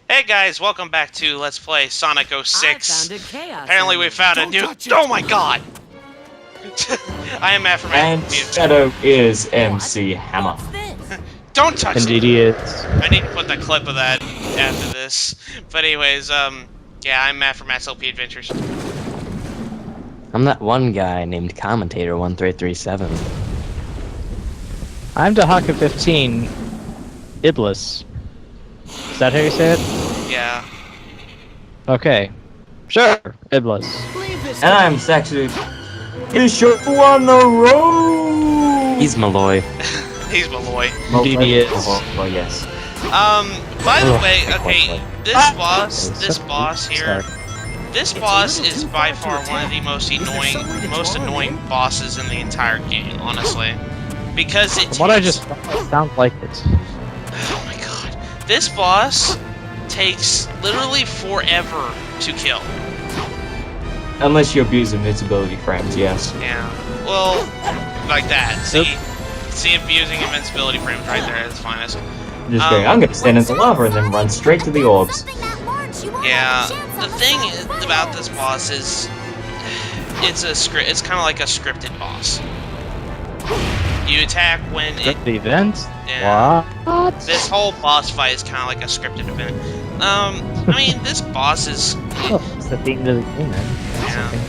Hey guys, welcome back to Let's Play Sonic 06. Chaos. Apparently we found a new... Oh my god! I am Matt from And Shadow is MC Hammer. Don't touch Indeed it! he is. I need to put the clip of that after this. But anyways, yeah, I'm Matt from Matt's LP Adventures. I'm that one guy named Commentator 1337. I'm Hedgehog 15. Iblis. Is that how you say it? Yeah. Okay. Sure. Iblis. And I'm Saxon. Is show on the road. He's Malloy. He's Malloy. Indeed he is. Oh yes. By the Ugh, way, I okay, like this boss here, this boss is by far one of the most annoying bosses in the entire game, honestly. Because it From what I takes- just sounds like it. Oh my god. This boss takes literally forever to kill. Unless you abuse invincibility frames, yes. Yeah. Well, like that. See abusing invincibility frames right there at its finest. Just going, I'm gonna stand in the lava and then run straight to the orbs. Yeah. The thing about this boss is it's kind of like a scripted boss. You attack when it... The event? Yeah. What? This whole boss fight is kind of like a scripted event. I mean, this boss is... Oh, it's the theme of the game, man. Yeah.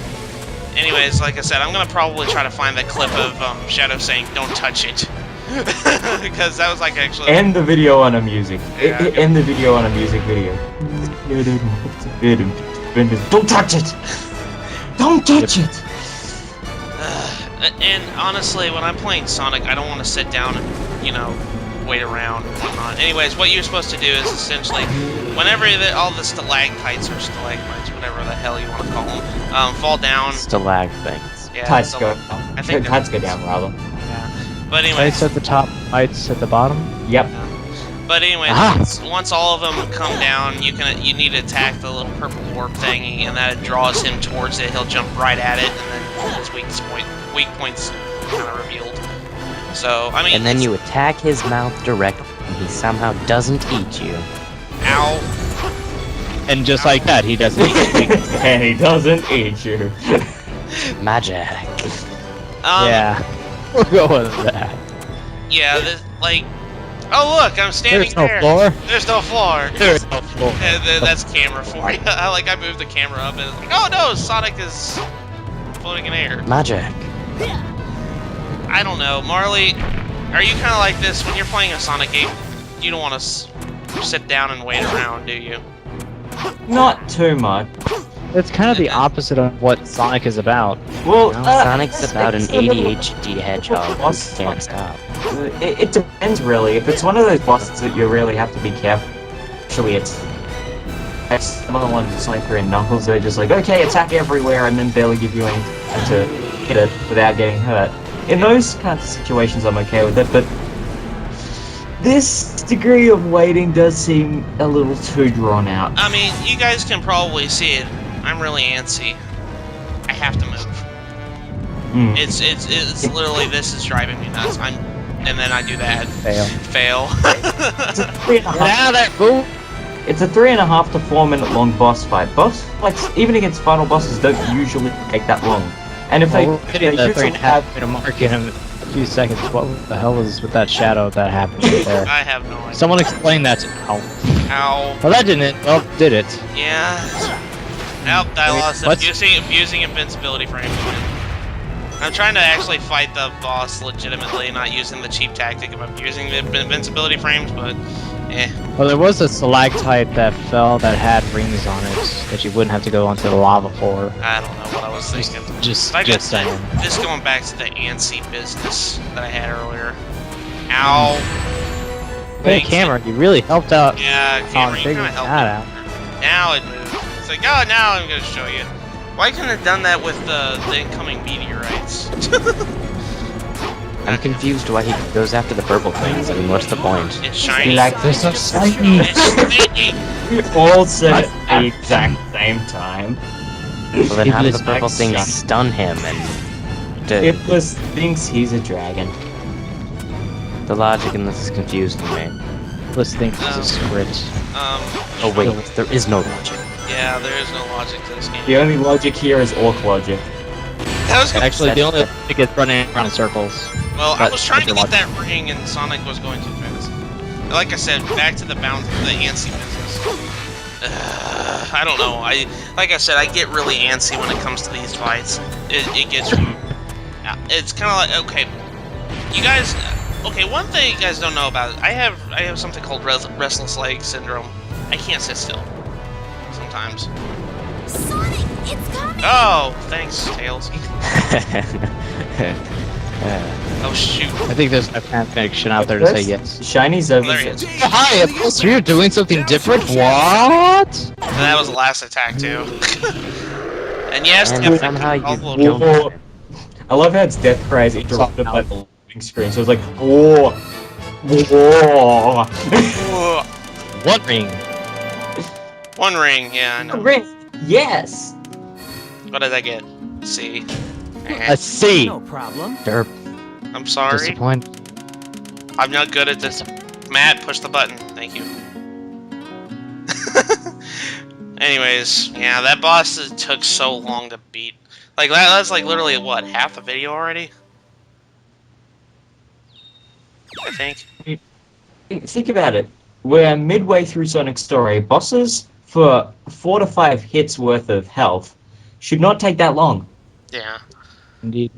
Anyways, like I said, I'm gonna probably try to find that clip of Shadow saying, "Don't touch it," because that was like actually. End the video on a music. Yeah, okay. End the video on a music video. Don't touch it! Don't touch it! And honestly, when I'm playing Sonic, I don't want to sit down and, wait around and whatnot. Anyways, what you're supposed to do is essentially, whenever all the stalactites or stalagmites, whatever the hell you want to call them, fall down. Stalag things. Yeah, Tights go. I think Tights go down, rather. Yeah. But anyways. Lights at the top, lights at the bottom? Yep. But anyways, Aha. once all of them come down, you need to attack the little purple orb thingy, and that draws him towards it. He'll jump right at it, and then his weak points kind of revealed. So I mean, And then you attack his mouth directly, and he somehow doesn't eat you. Ow! And just like that, he doesn't eat. And he doesn't eat you. Magic. Yeah. We'll go with that. Yeah. Oh look, I'm standing There's no there. floor. There's no floor. There's no floor. That's camera for you. I moved the camera up, and it's like, oh no, Sonic is floating in air. Magic. I don't know, Marley. Are you kind of like this when you're playing a Sonic game? You don't want to sit down and wait around, do you? Not too much. It's kind of the opposite of what Sonic is about. Well, Sonic's about an ADHD hedgehog who can't stop. It depends, really. If it's one of those bosses that you really have to be careful, actually, it's some of the ones just like Sonic and Knuckles. They're just like, okay, attack everywhere, and then barely give you anything to hit it without getting hurt. In those kinds of situations, I'm okay with it, but this degree of waiting does seem a little too drawn out. I mean, you guys can probably see it. I'm really antsy. I have to move. Mm. It's literally, this is driving me nuts. And then I do that. Fail. It's a 3.5. Now that fool! It's a 3.5 to 4 minute long boss fight. Boss fights, even against final bosses, don't usually take that long. And if Well, we're they hitting the usually 3.5 minute mark in a few seconds. What the hell was with that shadow that happened right there? I have no idea. Someone explain that to me. Ow. Well, that didn't. Well, did it? Yeah. Nope, I Wait, lost it. what's- Abusing invincibility frames. I'm trying to actually fight the boss legitimately, not using the cheap tactic of abusing the invincibility frames, but eh. Well, there was a stalactite that fell that had rings on it that you wouldn't have to go onto the lava for. I don't know what I was thinking. Just I got saying. Just going back to the antsy business that I had earlier. Ow. Hey, Cameron, you really helped out. Yeah, on Cameron, you figuring kind of helped that out. me. Now it moved. It's like, oh, now I'm going to show you. Why couldn't I have done that with the incoming meteorites? I'm confused why he goes after the purple things. I mean, what's the point? It's shiny. Like, They're so shiny. It's shiny. we all said it at the exact same time. Well, then how do the Iblis purple acts things shiny. stun him and... Iblis thinks he's a dragon. The logic in this is confusing me. Let's think this is script. Oh wait, there is no logic. Yeah, there is no logic to this game. The only logic here is orc logic. That was Actually, the only thing is running around in circles. Well, I But was trying to that's get your that ring, and Sonic was going too fast. Like I said, back to the antsy business. I don't know. Like I said, I get really antsy when it comes to these fights. It gets. It's kind of like, okay, you guys. Okay, one thing you guys don't know about it, I have something called restless leg syndrome. I can't sit still sometimes. Sonic, it's coming! Oh, thanks, Tails. Oh shoot. I think there's no fan fiction out there to say yes. Shiny's over There he here. is. Hi, of course you're doing something different. What? And that was the last attack too. And yes, And definitely somehow you all don't- Whoa. I love how it's death cries interrupted by the loading screen. So it's like, whoa, whoa. What ring? One ring, yeah, I know. Yes. What did I get? C. A C. No problem. Derp. I'm sorry. Disappoint. I'm not good at this. Matt, push the button. Thank you. Anyways, yeah, that boss took so long to beat. Like, that's like literally, what, half the video already? I think. Think about it. We're midway through Sonic's story. Bosses for 4 to 5 hits worth of health should not take that long. Yeah. Indeed.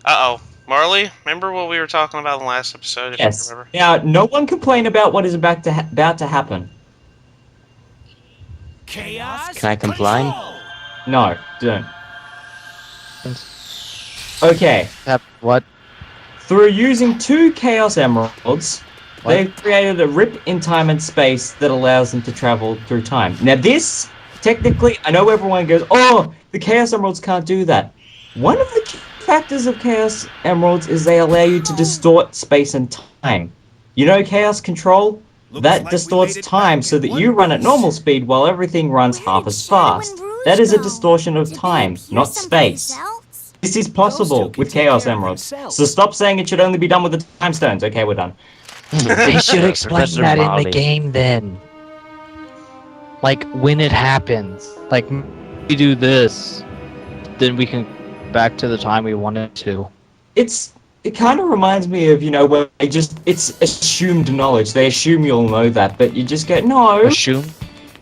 Uh-oh. Marley, remember what we were talking about in the last episode, if Yes. you remember? Now, no one complain about what is about to happen. Chaos. Can I comply? No, don't. Okay. What? Through using 2 Chaos Emeralds, What? they've created a rip in time and space that allows them to travel through time. Now this, technically, I know everyone goes, oh, the Chaos Emeralds can't do that. One of the key factors of Chaos Emeralds is they allow you to distort space and time. You know Chaos Control? That distorts time so that you run at normal speed while everything runs half as fast. That is a distortion of time, not space. This is possible with Chaos Emeralds. So stop saying it should only be done with the time stones. Okay, we're done. They should explain Professor that in Molly. the game then. Like, when it happens. Like, we do this, then we can back to the time we wanted to. It kind of reminds me of, you know, where it's assumed knowledge. They assume you'll know that, but you just go, no, Assume?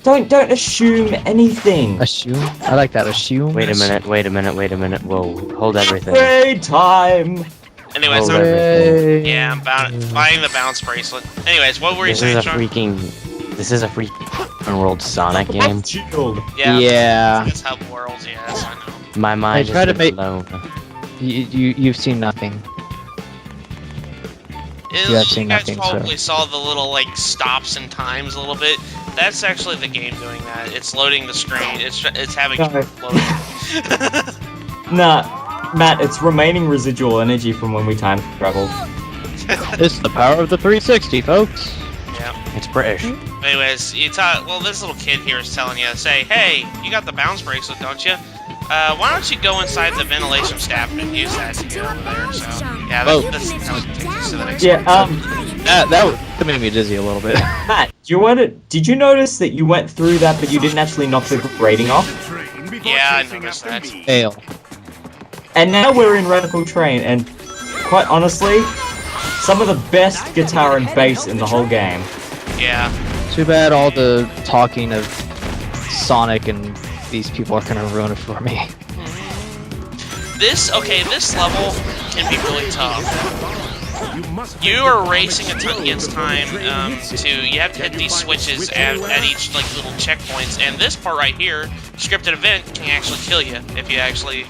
don't assume anything. Assume? I like that. Assume? Wait a minute, wait a minute, wait a minute. Whoa, hold everything. Great time. Anyways, Hold I'm, everything. yeah, I'm buying the bounce bracelet. Anyways, what were you This is saying, a Sean? this is a freaking open world Sonic game. Shield. Yeah. It's Hub Worlds, yes, I know. My mind try to is make- blown. You've seen nothing. You I've seen guys nothing, so- probably saw the little, like, stops and times a little bit. That's actually the game doing that. It's loading the screen. It's having No. loading. Nah, Matt, it's remaining residual energy from when we time traveled. It's the power of the 360, folks. Yeah. It's British. Anyways, well, this little kid here is telling you, say, hey, you got the bounce bracelet, don't you? Why don't you go inside the ventilation staff and use that to get over there? So, yeah, that's kind of takes us to the next Yeah, That made me dizzy a little bit. Matt, did you notice that you went through that but you didn't actually knock the rating off? Yeah, I noticed that. Fail. And now we're in Radical Train, and quite honestly, some of the best guitar and bass in the whole game. Yeah. Too bad all the talking of Sonic and these people are gonna ruin it for me. This level can be really tough. You are racing against time. You have to hit these switches at each like little checkpoints, and this part right here, scripted event, can actually kill you if you actually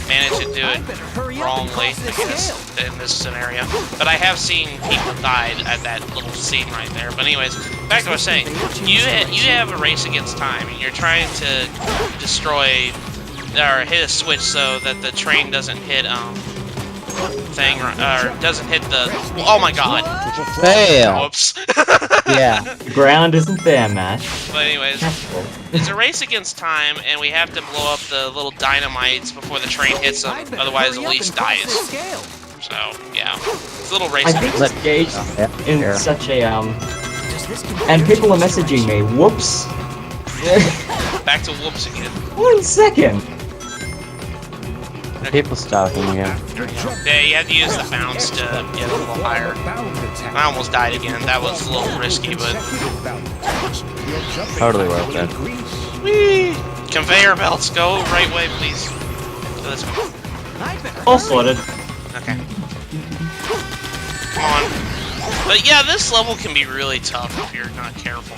manage to do it wrongly, I guess, in this scenario. But I have seen people died at that little scene right there. But anyways, back to what I was saying. You have a race against time, and you're trying to destroy or hit a switch so that the train doesn't hit doesn't hit the. Oh my God! Fail. Whoops. Yeah. The ground isn't there, Matt. But anyways, it's a race against time, and we have to blow up the little dynamites before the train hits them. Otherwise, Elise dies. So yeah, it's a little race. I think it's gauged Yeah. in such a And people are messaging me. Whoops. Back to whoops again. 1 second. People stalking you. Yeah, you had to use the bounce to get a little higher. I almost died again. That was a little risky, but... Totally worth it. Whee! Conveyor belts, go right way, please. So this one. All sorted. Okay. Come on. But yeah, this level can be really tough if you're not careful.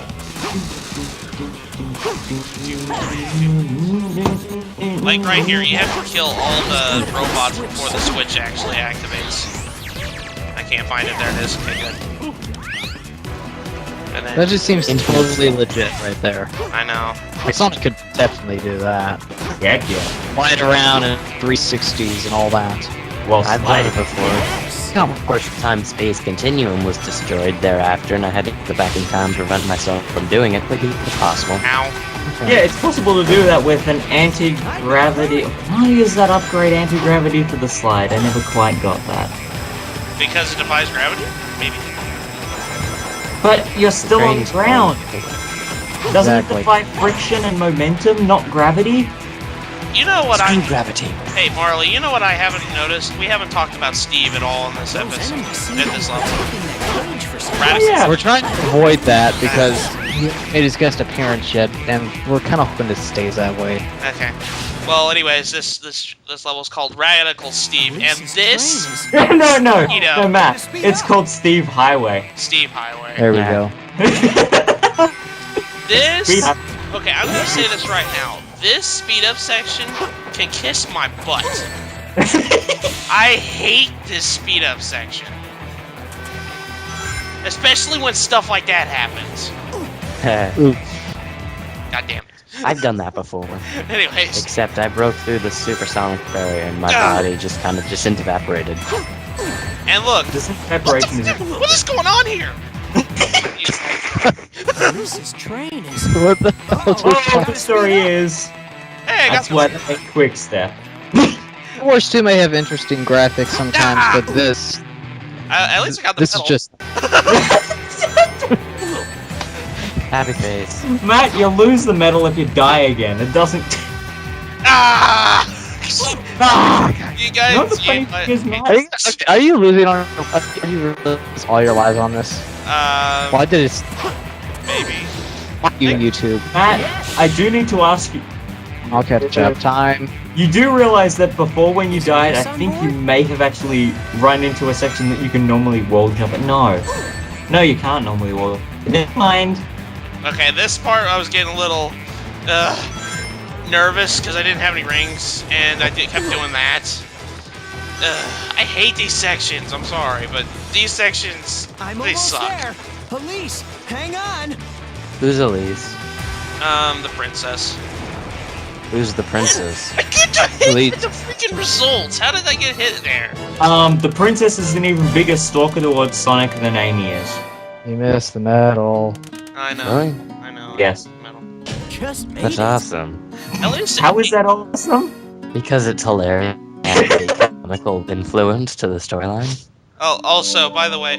Like right here, you have to kill all the robots before the switch actually activates. I can't find it. There it is. Okay, good. And then, That just seems totally legit right there. I know. Like, Sonic could definitely do that. Heck yeah. Fly it around in 360s and all that. Well, I've done it before. Come Of course, the time-space continuum was destroyed thereafter, and I had to go back in time to prevent myself from doing it, but it was possible. Ow. yeah, it's possible to do that with an anti-gravity. Why is that upgrade anti-gravity for the slide? I never quite got that. Because it defies gravity? Maybe. But you're still on Strange. ground. Doesn't Exactly. it defy friction and momentum, not gravity? You know what Screw gravity. Hey, Marley, you know what I haven't noticed? We haven't talked about Steve at all in this episode. At this level. Radicus. Yeah. We're trying to avoid that because he made his guest appearance yet, and we're kind of hoping it stays that way. Okay. Well, anyways, this level's called Radical Steve, and this no, You know. no, Matt. It's called Steve Highway. Steve Highway. There we Yeah. go. This Speed up. okay, I'm gonna say this right now. This speed up section can kiss my butt. I hate this speed up section, especially when stuff like that happens. God damn it. I've done that before. Anyways, Except I broke through the supersonic barrier and my Ah. body just kind of disintegrated. and look, This preparation is. what is going on here? This train is. What the hell? Oh, the story is. Hey, I got That's some. what a quick step. Wars 2 may have interesting graphics sometimes, but this At least I got the this is pedal. just Happy face. Matt, you'll lose the medal if you die again. It doesn't. Ah! Ah! You guys, No, the funny you- thing is, Matt. are you losing on are you losing all your lives on this? Why did it maybe. fuck you YouTube? Matt, I do need to ask you. I'll catch up. Time. You do realize that before when you died, I think you may have actually run into a section that you can normally wall jump at. No. No, you can't normally wall. Never mind. Okay, this part I was getting a little nervous because I didn't have any rings, and I kept doing that. I hate these sections. I'm sorry, but these sections they suck. Police, hang on. Who's Elise? The princess. Who's the princess? I get hit Elite. with the freaking results. How did I get hit there? The princess is an even bigger stalker towards Sonic than Amy is. You missed the medal. I know. Really? I know. Yes. Metal. Just made That's it. awesome. At least How is that awesome? Because it's hilarious and a comical influence to the storyline. Oh, also, by the way,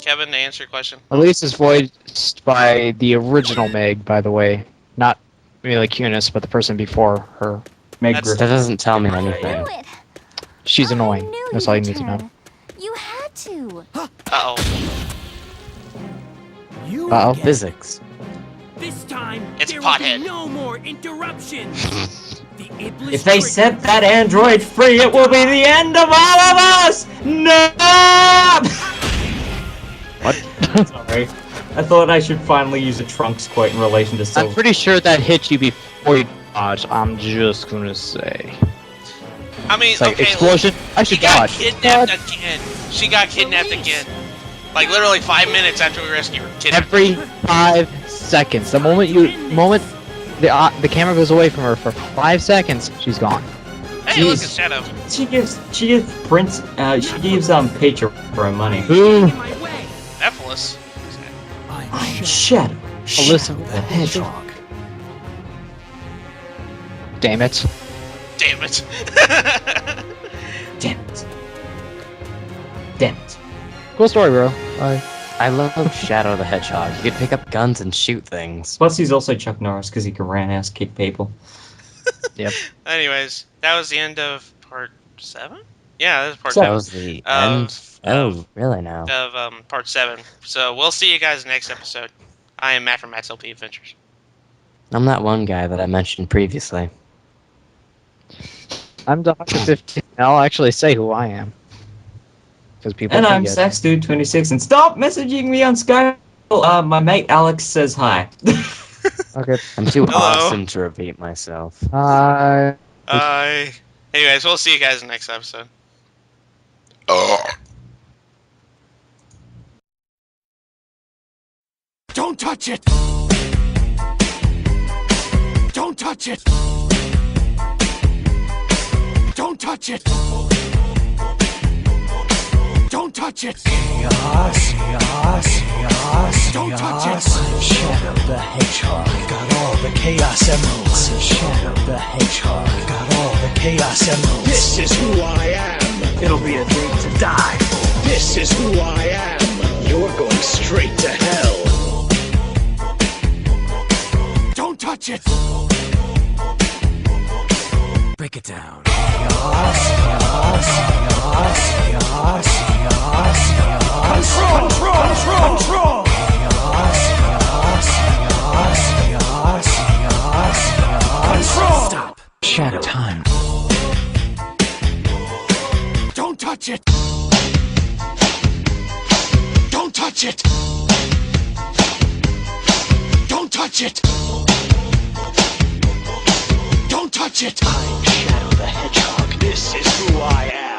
Kevin, to answer your question. Elise is voiced by the original Meg, by the way. Not Mila Kunis, but the person before her. Meg That's- That Griffin. doesn't tell me I anything. knew it. She's annoying. I knew That's all you you'd need to know. turn. You had to. Uh-oh. You Uh-oh. again. Physics. This time, It's there pothead. will be no more interruptions. The Iblis If they trigger- set that android free, it will be the end of all of us! No! What? Sorry. I thought I should finally use a Trunks quote in relation to I'm Silver. pretty sure that hit you before you dodged. I'm just gonna say. I mean, It's like okay, explosion. I she should got dodge. kidnapped again. She got kidnapped again. Like literally 5 minutes after we rescued her. Kidnapped. Every 5 seconds. The moment the camera goes away from her for 5 seconds, she's gone. Hey, look, Jeez. it's Shadow. She gives Peach her money. Ooh. in my way. Ephelis. I'm Shadow. Alyssa the Hedgehog. Damn it. Damn it. Damn it. Damn it. Cool story, bro. Bye. I love Shadow the Hedgehog. You could pick up guns and shoot things. Plus, he's also Chuck Norris because he can roundhouse kick people. Yep. Anyways, that was the end of part 7? Yeah, that was part So- That 7 was the of, end. Oh, really now? of part 7. So we'll see you guys next episode. I am Matt from Matt's LP Adventures. I'm that one guy that I mentioned previously. I'm Dr. 15. I'll actually say who I am. Because people And I'm forget. SaxDude26, and stop messaging me on Skype! My mate Alex says hi. Okay. I'm too Hello. awesome to repeat myself. Anyways, we'll see you guys in the next episode. Don't touch it! Don't touch it! Don't touch it! Don't touch it! Chaos, chaos, chaos, don't touch it! I'm Shadow the Hedgehog, got all the chaos emeralds. I'm Shadow the Hedgehog, got all the chaos emeralds. This is who I am. It'll be a day to die. This is who I am. You're going straight to hell. Don't touch it! Break it down. Chaos, chaos, chaos, chaos, chaos, chaos. Control! Control! Control! Chaos, chaos, chaos, chaos, chaos, chaos. Control! Stop. Shadow time. Don't touch it! Don't touch it! Don't touch it! Don't touch it! I'm Shadow the Hedgehog. This is who I am.